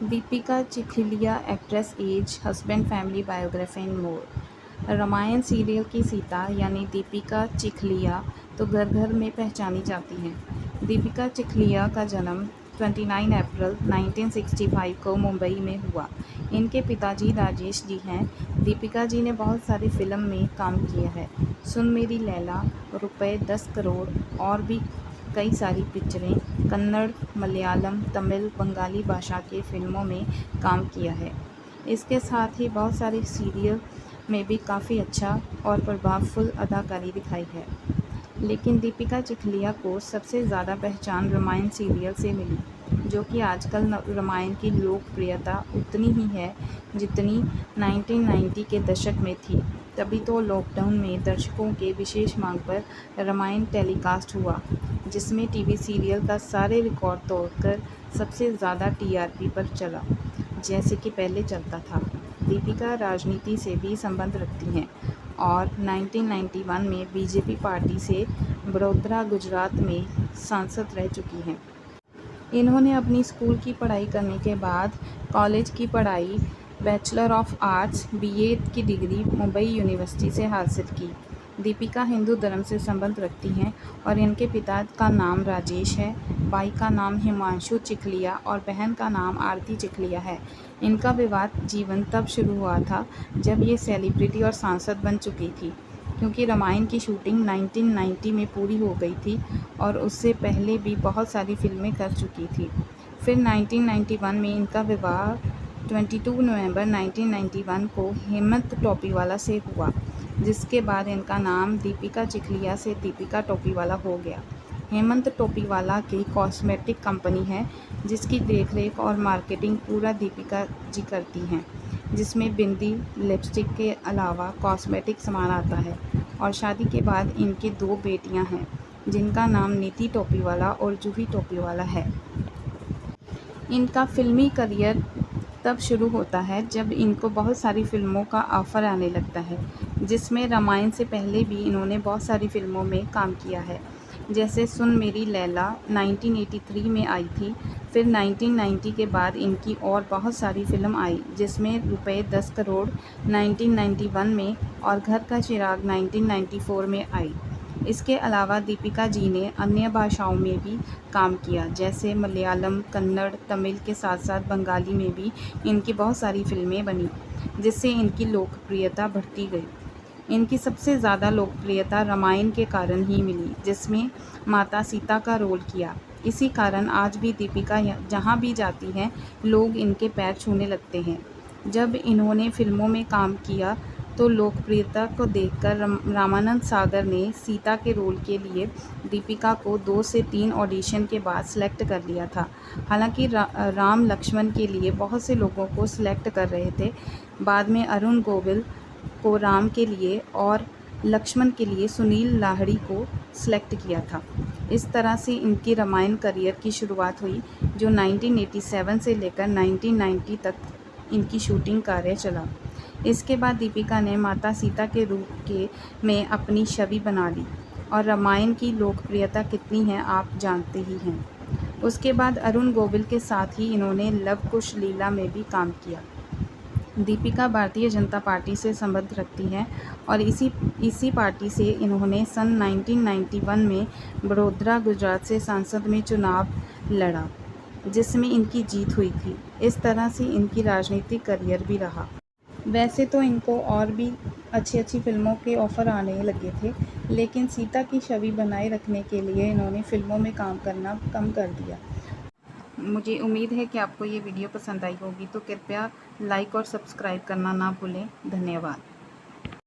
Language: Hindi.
Deepika Chikhlia actress age husband family biography and more. Ramayan serial की सीता यानी दीपिका चिखलिया तो घर घर में पहचानी जाती हैं। दीपिका चिखलिया का जन्म 29 अप्रैल 1965 को मुंबई में हुआ। इनके पिताजी राजेश जी हैं। दीपिका जी ने बहुत सारी फिल्म में काम किया है। सुन मेरी लैला, रुपए 10 करोड़ और भी कई सारी पिक्चरें कन्नड़, मलयालम, तमिल, बंगाली भाषा के फिल्मों में काम किया है। इसके साथ ही बहुत सारे सीरियल में भी काफ़ी अच्छा और प्रभावफुल अदाकारी दिखाई है। लेकिन दीपिका चिखलिया को सबसे ज़्यादा पहचान रामायण सीरियल से मिली, जो कि आजकल रामायण की लोकप्रियता उतनी ही है जितनी 1990 के दशक में थी। तभी तो लॉकडाउन में दर्शकों के विशेष मांग पर रामायण टेलीकास्ट हुआ, जिसमें टीवी सीरियल का सारे रिकॉर्ड तोड़कर सबसे ज़्यादा टीआरपी पर चला, जैसे कि पहले चलता था। दीपिका राजनीति से भी संबंध रखती हैं और 1991 में बीजेपी पार्टी से बड़ौदा गुजरात में सांसद रह चुकी हैं। इन्होंने अपनी स्कूल की पढ़ाई करने के बाद कॉलेज की पढ़ाई बैचलर ऑफ आर्ट्स बीए की डिग्री मुंबई यूनिवर्सिटी से हासिल की। दीपिका हिंदू धर्म से संबंध रखती हैं और इनके पिता का नाम राजेश है, भाई का नाम हिमांशु चिखलिया और बहन का नाम आरती चिखलिया है। इनका विवाह जीवन तब शुरू हुआ था जब ये सेलिब्रिटी और सांसद बन चुकी थी, क्योंकि रामायण की शूटिंग 1990 में पूरी हो गई थी और उससे पहले भी बहुत सारी फिल्में कर चुकी थी। फिर 1991 में इनका विवाह 22 नवंबर 1991 को हेमंत टोपीवाला से हुआ, जिसके बाद इनका नाम दीपिका चिखलिया से दीपिका टोपीवाला हो गया। हेमंत टोपीवाला की कॉस्मेटिक कंपनी है, जिसकी देखरेख और मार्केटिंग पूरा दीपिका जी करती हैं, जिसमें बिंदी, लिपस्टिक के अलावा कॉस्मेटिक सामान आता है। और शादी के बाद इनकी 2 बेटियां हैं, जिनका नाम नीति टोपीवाला और जूही टोपीवाला है। इनका फिल्मी करियर तब शुरू होता है जब इनको बहुत सारी फिल्मों का ऑफ़र आने लगता है, जिसमें रामायण से पहले भी इन्होंने बहुत सारी फिल्मों में काम किया है, जैसे सुन मेरी लैला 1983 में आई थी। फिर 1990 के बाद इनकी और बहुत सारी फिल्म आई, जिसमें रुपए 10 करोड़ 1991 में और घर का चिराग 1994 में आई। इसके अलावा दीपिका जी ने अन्य भाषाओं में भी काम किया, जैसे मलयालम, कन्नड़, तमिल के साथ साथ बंगाली में भी इनकी बहुत सारी फिल्में बनी, जिससे इनकी लोकप्रियता बढ़ती गई। इनकी सबसे ज़्यादा लोकप्रियता रामायण के कारण ही मिली, जिसमें माता सीता का रोल किया। इसी कारण आज भी दीपिका जहाँ भी जाती हैं, लोग इनके पैर छूने लगते हैं। जब इन्होंने फिल्मों में काम किया तो लोकप्रियता को देखकर रामानंद सागर ने सीता के रोल के लिए दीपिका को 2 से 3 ऑडिशन के बाद सेलेक्ट कर लिया था। हालांकि राम लक्ष्मण के लिए बहुत से लोगों को सिलेक्ट कर रहे थे। बाद में अरुण गोविल को राम के लिए और लक्ष्मण के लिए सुनील लाहिड़ी को सिलेक्ट किया था। इस तरह से इनकी रामायण करियर की शुरुआत हुई, जो 1987 से लेकर 1990 तक इनकी शूटिंग कार्य चला। इसके बाद दीपिका ने माता सीता के रूप में अपनी छवि बना ली और रामायण की लोकप्रियता कितनी है आप जानते ही हैं। उसके बाद अरुण गोविल के साथ ही इन्होंने लव कुश लीला में भी काम किया। दीपिका भारतीय जनता पार्टी से संबंध रखती हैं और इसी पार्टी से इन्होंने सन 1991 में बड़ौदा गुजरात से सांसद में चुनाव लड़ा, जिसमें इनकी जीत हुई थी। इस तरह से इनकी राजनीतिक करियर भी रहा। वैसे तो इनको और भी अच्छी फिल्मों के ऑफ़र आने लगे थे, लेकिन सीता की छवि बनाए रखने के लिए इन्होंने फिल्मों में काम करना कम कर दिया। मुझे उम्मीद है कि आपको ये वीडियो पसंद आई होगी, तो कृपया लाइक और सब्सक्राइब करना ना भूलें। धन्यवाद।